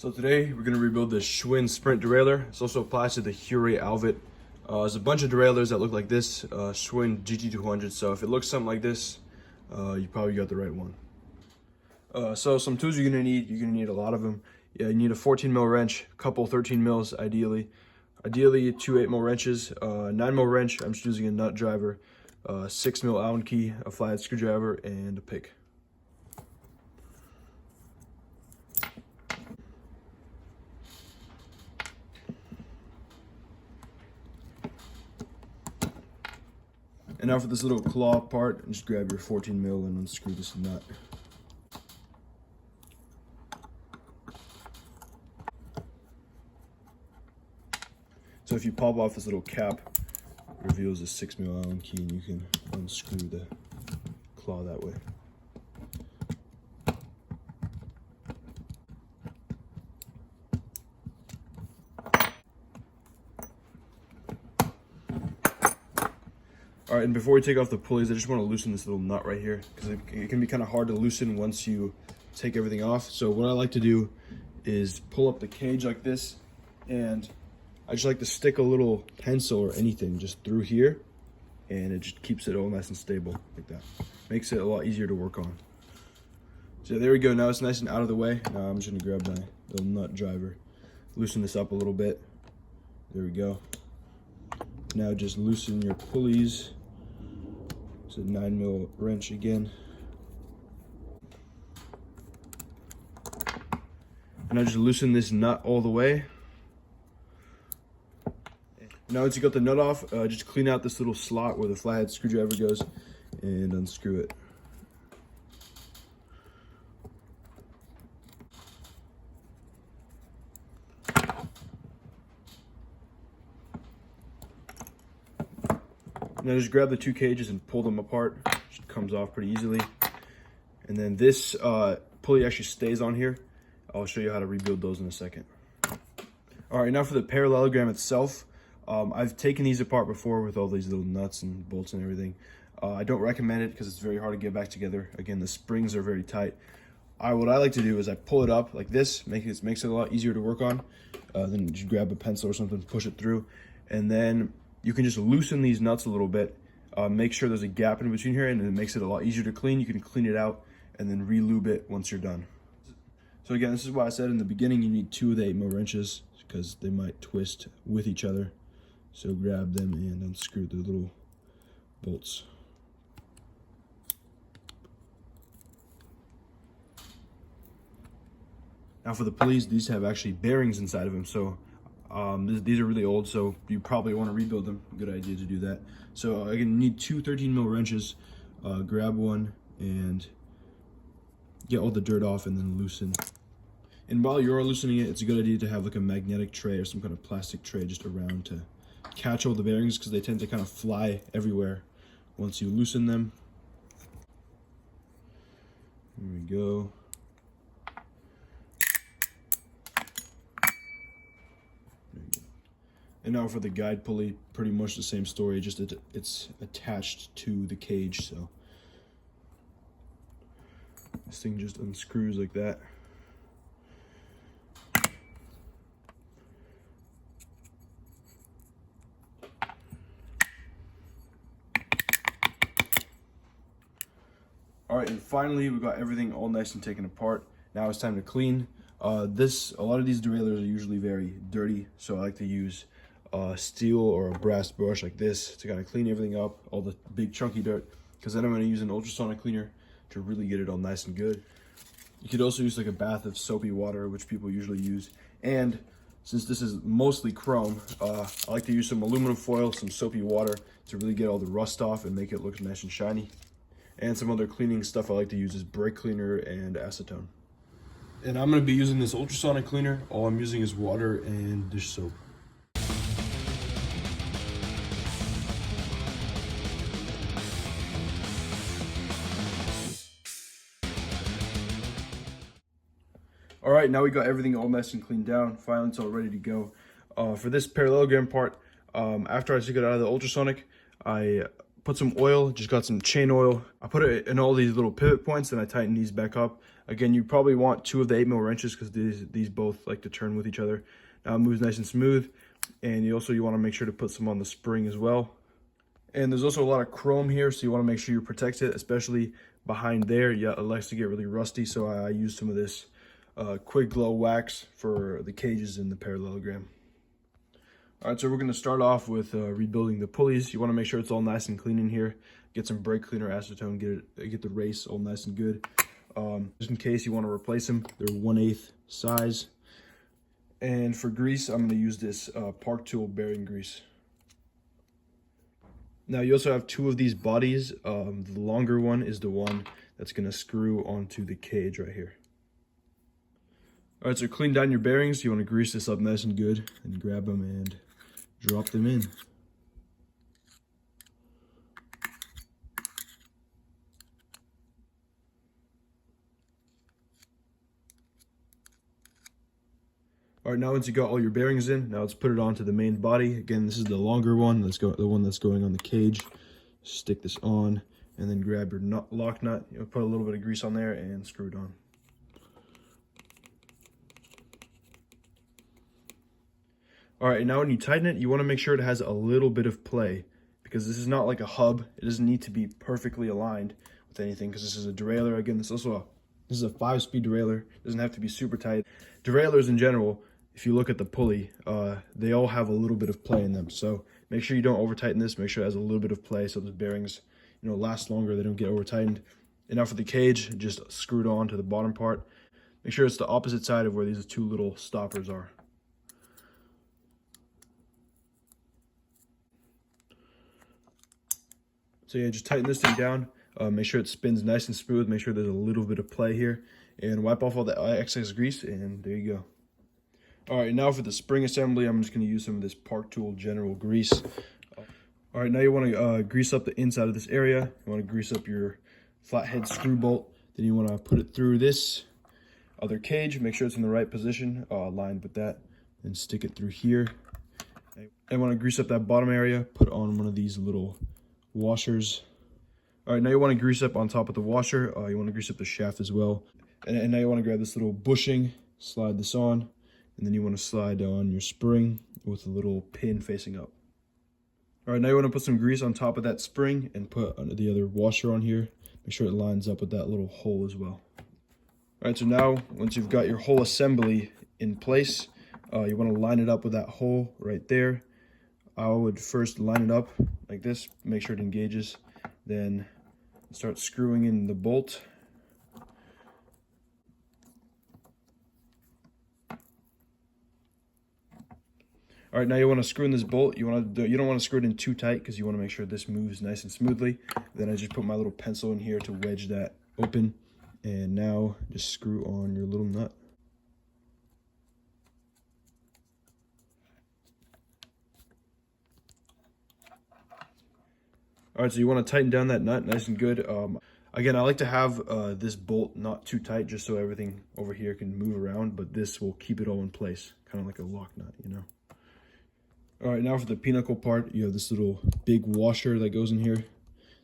So today we're going to rebuild the Schwinn Sprint derailleur. This also applies to the Huret Allvit. There's a bunch of derailleurs that look like this, Schwinn GT200. So if it looks something like this, you probably got the right one. So some tools you're going to need a lot of them. Yeah, you need a 14 mil wrench, a couple 13 mils ideally. Ideally 2 8 mil wrenches, 9 mil wrench, I'm just using a nut driver, 6 mil Allen key, a flathead screwdriver, and a pick. And now for this little claw part, just grab your 14 mil and unscrew this nut. So if you pop off this little cap, it reveals a 6 mil Allen key and you can unscrew the claw that way. All right, and before we take off the pulleys, I just want to loosen this little nut right here because it can be kind of hard to loosen once you take everything off. So what I like to do is pull up the cage like this, and I just like to stick a little pencil or anything just through here, and it just keeps it all nice and stable like that. Makes it a lot easier to work on. So there we go. Now it's nice and out of the way. Now I'm just gonna grab my little nut driver, loosen this up a little bit. There we go. Now just loosen your pulleys. It's a 9 mil wrench again. And I just loosen this nut all the way. Now once you got the nut off, just clean out this little slot where the flathead screwdriver goes and unscrew it. Now just grab the two cages and pull them apart. It comes off pretty easily. And then this pulley actually stays on here. I'll show you how to rebuild those in a second. All right, now for the parallelogram itself. I've taken these apart before with all these little nuts and bolts and everything. I don't recommend it because it's very hard to get back together. Again, the springs are very tight. What I like to do is I pull it up like this, makes it a lot easier to work on. Then you grab a pencil or something, push it through, and then you can just loosen these nuts a little bit. Make sure there's a gap in between here, and it makes it a lot easier to clean. You can clean it out and then re-lube it once you're done. So again, this is why I said in the beginning you need 2 8 mil wrenches because they might twist with each other. So grab them and unscrew the little bolts. Now for the pulleys, these have actually bearings inside of them. So these are really old, so you probably want to rebuild them. Good idea to do that. So again, you need 2 13 mil wrenches. Grab one and get all the dirt off and then loosen. And while you're loosening it, it's a good idea to have like a magnetic tray or some kind of plastic tray just around to catch all the bearings because they tend to kind of fly everywhere once you loosen them. There we go. And now for the guide pulley, pretty much the same story, just it's attached to the cage, so this thing just unscrews like that. All right, and finally we got everything all nice and taken apart. Now it's time to clean. A lot of these derailleurs are usually very dirty, so I like to use steel or a brass brush like this to kind of clean everything up, all the big chunky dirt, because then I'm going to use an ultrasonic cleaner to really get it all nice and good. You could also use like a bath of soapy water, which people usually use, and since this is mostly chrome, I like to use some aluminum foil, some soapy water to really get all the rust off and make it look nice and shiny. And some other cleaning stuff I like to use is brake cleaner and acetone. And I'm going to be using this ultrasonic cleaner. All I'm using is water and dish soap. All right, now we got everything all nice and cleaned down. Finally, it's all ready to go. For this parallelogram part, after I took it out of the ultrasonic, I put some oil, just got some chain oil. I put it in all these little pivot points and I tighten these back up. Again, you probably want 2 of the 8mm wrenches because these both like to turn with each other. Now it moves nice and smooth. And you want to make sure to put some on the spring as well. And there's also a lot of chrome here, so you want to make sure you protect it, especially behind there. Yeah, it likes to get really rusty, so I use some of this quick glow wax for the cages in the parallelogram. All right, so we're going to start off with rebuilding the pulleys. You want to make sure it's all nice and clean in here. Get some brake cleaner acetone, get the race all nice and good. Just in case you want to replace them, they're 1/8 size. And for grease, I'm going to use this Park Tool bearing grease. Now you also have 2 of these bodies. The longer one is the one that's going to screw onto the cage right here. All right, so clean down your bearings. You want to grease this up nice and good and grab them and drop them in. All right, now once you got all your bearings in, now let's put it onto the main body. Again, this is the longer one. The one that's going on the cage. Stick this on, and then grab your lock nut. Put a little bit of grease on there and screw it on. All right, now when you tighten it, you want to make sure it has a little bit of play, because this is not like a hub. It doesn't need to be perfectly aligned with anything, because this is a derailleur. Again, this is a 5-speed derailleur. It doesn't have to be super tight. Derailleurs in general, if you look at the pulley, they all have a little bit of play in them. So make sure you don't over tighten this. Make sure it has a little bit of play so the bearings, last longer. They don't get over tightened. And now for the cage, just screw it on to the bottom part. Make sure it's the opposite side of where these 2 little stoppers are. So yeah, just tighten this thing down. Make sure it spins nice and smooth. Make sure there's a little bit of play here. And wipe off all the excess grease, and there you go. All right, now for the spring assembly, I'm just going to use some of this Park Tool General grease. All right, now you want to grease up the inside of this area. You want to grease up your flathead screw bolt. Then you want to put it through this other cage. Make sure it's in the right position, aligned with that. And stick it through here. I want to grease up that bottom area. Put on one of these little washers. All right, now you want to grease up on top of the washer. You want to grease up the shaft as well. And now you want to grab this little bushing, slide this on, and then you want to slide on your spring with a little pin facing up. All right, now you want to put some grease on top of that spring and put the other washer on here. Make sure it lines up with that little hole as well. All right, so now once you've got your whole assembly in place, you want to line it up with that hole right there. I would first line it up like this, make sure it engages, then start screwing in the bolt. All right, now you want to screw in this bolt. You don't want to screw it in too tight because you want to make sure this moves nice and smoothly. Then I just put my little pencil in here to wedge that open, and now just screw on your little nut. All right, so you want to tighten down that nut nice and good. Again, I like to have this bolt not too tight just so everything over here can move around, but this will keep it all in place, kind of like a lock nut, All right, now for the pinnacle part, you have this little big washer that goes in here.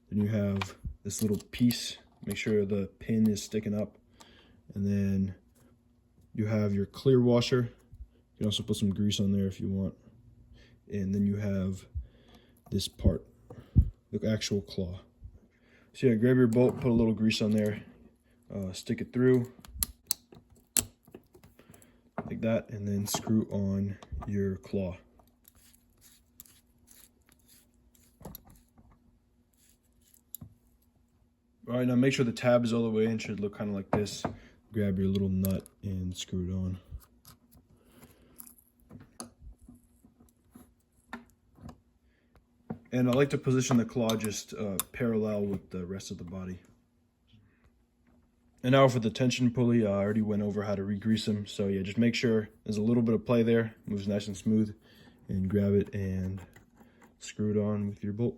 Then you have this little piece. Make sure the pin is sticking up. And then you have your clear washer. You can also put some grease on there if you want. And then you have this part, the actual claw. So yeah, grab your bolt, put a little grease on there, stick it through like that, and then screw on your claw. All right, now make sure the tab is all the way in. Should look kind of like this. Grab your little nut and screw it on. And I like to position the claw just parallel with the rest of the body. And now for the tension pulley, I already went over how to re-grease them. So yeah, just make sure there's a little bit of play there. Moves nice and smooth. And grab it and screw it on with your bolt.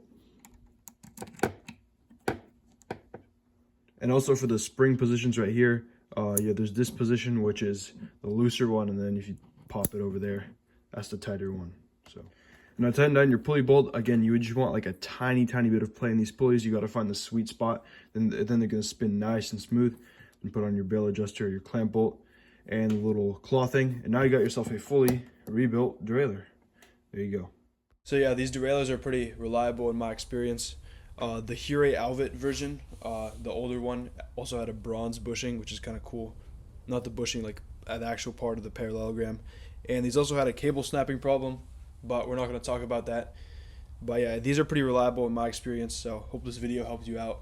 And also for the spring positions right here, yeah, there's this position, which is the looser one, and then if you pop it over there, that's the tighter one. So, now tighten down your pulley bolt. Again, you just want like a tiny bit of play in these pulleys. You got to find the sweet spot. Then they're going to spin nice and smooth. and put on your bail adjuster, your clamp bolt, and the little claw thing. And now you got yourself a fully rebuilt derailleur. There you go. So yeah, these derailleurs are pretty reliable in my experience. The Huret Allvit version, the older one, also had a bronze bushing, which is kind of cool. Not the bushing, like the actual part of the parallelogram. And these also had a cable snapping problem, but we're not going to talk about that. But yeah, these are pretty reliable in my experience, so hope this video helped you out.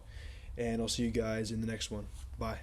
And I'll see you guys in the next one. Bye.